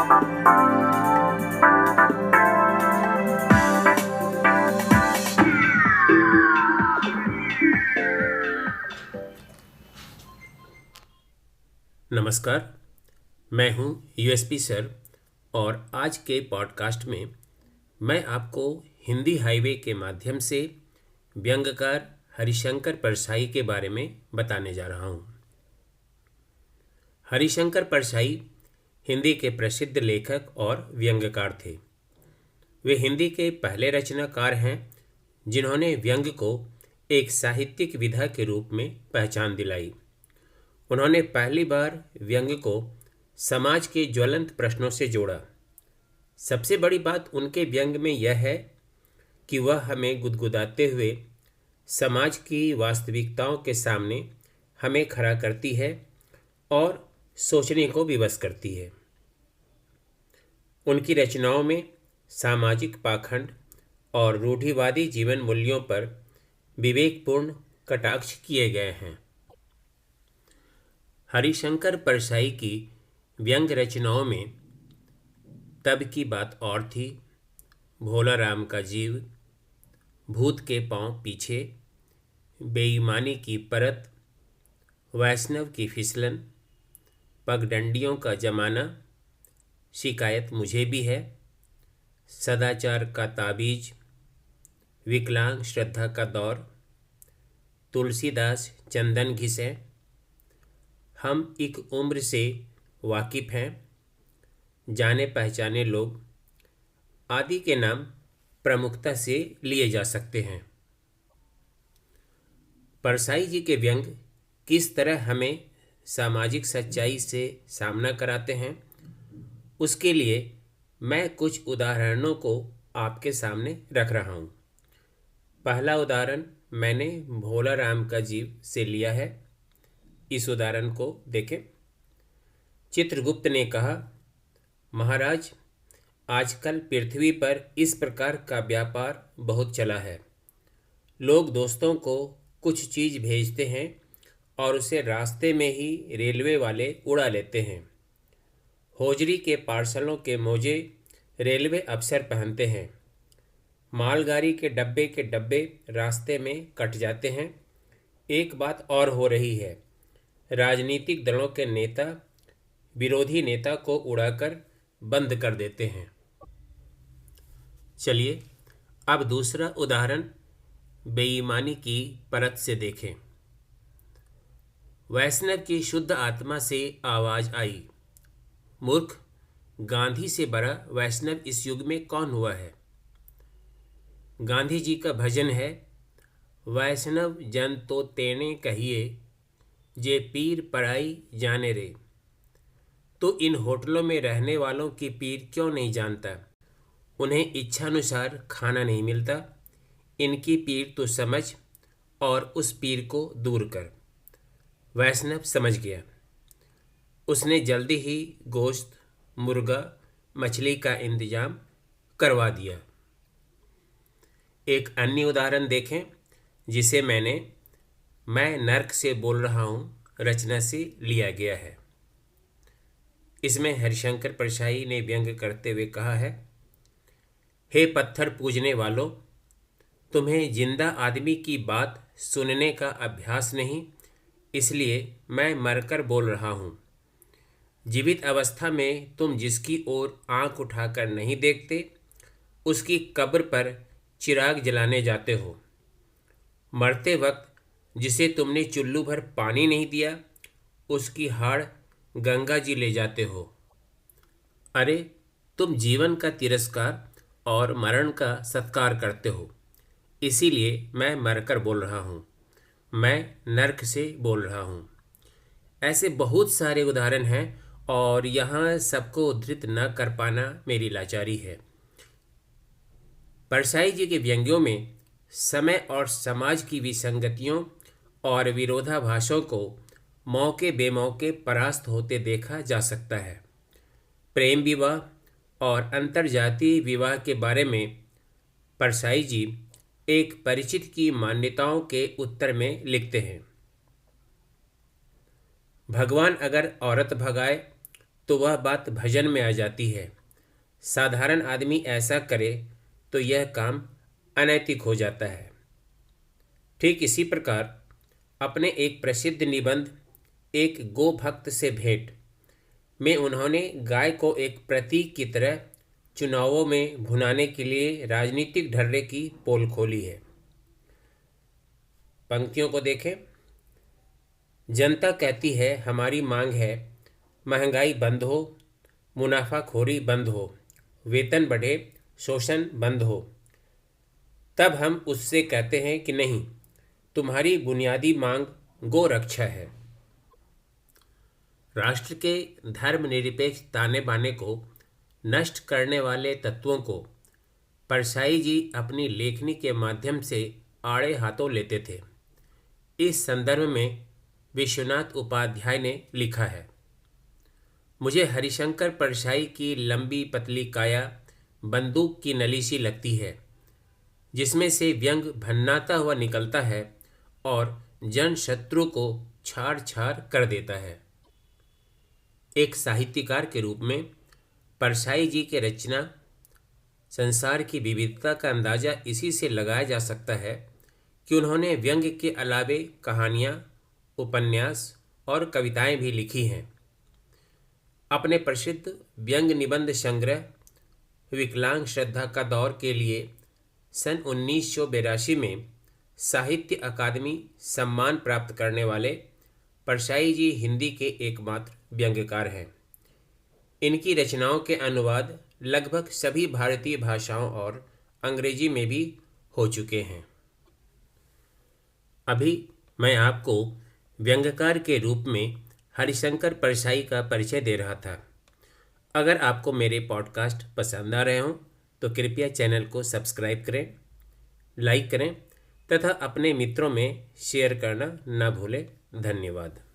नमस्कार, मैं हूं यूएसपी सर और आज के पॉडकास्ट में मैं आपको हिंदी हाईवे के माध्यम से व्यंग्यकार हरिशंकर परसाई के बारे में बताने जा रहा हूं। हरिशंकर परसाई हिंदी के प्रसिद्ध लेखक और व्यंग्यकार थे। वे हिंदी के पहले रचनाकार हैं जिन्होंने व्यंग्य को एक साहित्यिक विधा के रूप में पहचान दिलाई। उन्होंने पहली बार व्यंग्य को समाज के ज्वलंत प्रश्नों से जोड़ा। सबसे बड़ी बात उनके व्यंग्य में यह है कि वह हमें गुदगुदाते हुए समाज की वास्तविकताओं के सामने हमें खड़ा करती है और सोचने को विवश करती है। उनकी रचनाओं में सामाजिक पाखंड और रूढ़िवादी जीवन मूल्यों पर विवेकपूर्ण कटाक्ष किए गए हैं। हरिशंकर परसाई की व्यंग्य रचनाओं में तब की बात और थी, भोला राम का जीव, भूत के पांव पीछे, बेईमानी की परत, वैष्णव की फिसलन, पगडंडियों का जमाना, शिकायत मुझे भी है, सदाचार का ताबीज, विकलांग श्रद्धा का दौर, तुलसीदास चंदन घिसे, हम एक उम्र से वाकिफ हैं, जाने पहचाने लोग आदि के नाम प्रमुखता से लिए जा सकते हैं। परसाई जी के व्यंग्य किस तरह हमें सामाजिक सच्चाई से सामना कराते हैं, उसके लिए मैं कुछ उदाहरणों को आपके सामने रख रहा हूँ। पहला उदाहरण मैंने भोला राम का जीव से लिया है। इस उदाहरण को देखें। चित्रगुप्त ने कहा, महाराज, आजकल पृथ्वी पर इस प्रकार का व्यापार बहुत चला है। लोग दोस्तों को कुछ चीज़ भेजते हैं और उसे रास्ते में ही रेलवे वाले उड़ा लेते हैं। होजरी के पार्सलों के मोजे रेलवे अफसर पहनते हैं। मालगाड़ी के डब्बे रास्ते में कट जाते हैं। एक बात और हो रही है, राजनीतिक दलों के नेता विरोधी नेता को उड़ाकर बंद कर देते हैं। चलिए अब दूसरा उदाहरण बेईमानी की परत से देखें। वैष्णव की शुद्ध आत्मा से आवाज आई, मूर्ख, गांधी से बड़ा वैष्णव इस युग में कौन हुआ है। गांधी जी का भजन है, वैष्णव जन तो तेने कहिए, जे पीर पराई जाने रे। तो इन होटलों में रहने वालों की पीर क्यों नहीं जानता? उन्हें इच्छानुसार खाना नहीं मिलता। इनकी पीर तो समझ और उस पीर को दूर कर। वैष्णव समझ गया। उसने जल्दी ही गोश्त, मुर्गा, मछली का इंतजाम करवा दिया। एक अन्य उदाहरण देखें जिसे मैं नर्क से बोल रहा हूँ रचना से लिया गया है। इसमें हरिशंकर परसाई ने व्यंग्य करते हुए कहा है, हे पत्थर पूजने वालों, तुम्हें जिंदा आदमी की बात सुनने का अभ्यास नहीं, इसलिए मैं मरकर बोल रहा हूँ। जीवित अवस्था में तुम जिसकी ओर आंख उठाकर नहीं देखते, उसकी कब्र पर चिराग जलाने जाते हो। मरते वक्त जिसे तुमने चुल्लू भर पानी नहीं दिया, उसकी हाड़ गंगा जी ले जाते हो। अरे, तुम जीवन का तिरस्कार और मरण का सत्कार करते हो, इसीलिए मैं मरकर बोल रहा हूँ, मैं नर्क से बोल रहा हूँ। ऐसे बहुत सारे उदाहरण हैं और यहाँ सबको उद्धृत न कर पाना मेरी लाचारी है। परसाई जी के व्यंग्यों में समय और समाज की विसंगतियों और विरोधाभासों को मौके बेमौके परास्त होते देखा जा सकता है। प्रेम विवाह और अंतर्जातीय विवाह के बारे में परसाई जी एक परिचित की मान्यताओं के उत्तर में लिखते हैं, भगवान अगर औरत भगाए तो वह बात भजन में आ जाती है। साधारण आदमी ऐसा करे तो यह काम अनैतिक हो जाता है। ठीक इसी प्रकार अपने एक प्रसिद्ध निबंध एक गो भक्त से भेंट में उन्होंने गाय को एक प्रतीक की तरह चुनावों में भुनाने के लिए राजनीतिक ढर्रे की पोल खोली है। पंक्तियों को देखें। जनता कहती है हमारी मांग है महंगाई बंद हो, मुनाफाखोरी बंद हो, वेतन बढ़े, शोषण बंद हो। तब हम उससे कहते हैं कि नहीं, तुम्हारी बुनियादी मांग गो रक्षा है। राष्ट्र के धर्मनिरपेक्ष ताने बाने को नष्ट करने वाले तत्वों को परसाई जी अपनी लेखनी के माध्यम से आड़े हाथों लेते थे। इस संदर्भ में विश्वनाथ उपाध्याय ने लिखा है, मुझे हरिशंकर परसाई की लंबी पतली काया बंदूक की नली सी लगती है, जिसमें से व्यंग भन्नाता हुआ निकलता है और जन शत्रु को छाड़ छाड़ कर देता है। एक साहित्यकार के रूप में परसाई जी के रचना संसार की विविधता का अंदाजा इसी से लगाया जा सकता है कि उन्होंने व्यंग्य के अलावे कहानियाँ, उपन्यास और कविताएं भी लिखी हैं। अपने प्रसिद्ध व्यंग्य निबंध संग्रह विकलांग श्रद्धा का दौर के लिए सन 1982 में साहित्य अकादमी सम्मान प्राप्त करने वाले परसाई जी हिंदी के एकमात्र व्यंग्यकार हैं। इनकी रचनाओं के अनुवाद लगभग सभी भारतीय भाषाओं और अंग्रेजी में भी हो चुके हैं। अभी मैं आपको व्यंग्यकार के रूप में हरिशंकर परसाई का परिचय दे रहा था। अगर आपको मेरे पॉडकास्ट पसंद आ रहे हों तो कृपया चैनल को सब्सक्राइब करें, लाइक करें तथा अपने मित्रों में शेयर करना न भूलें। धन्यवाद।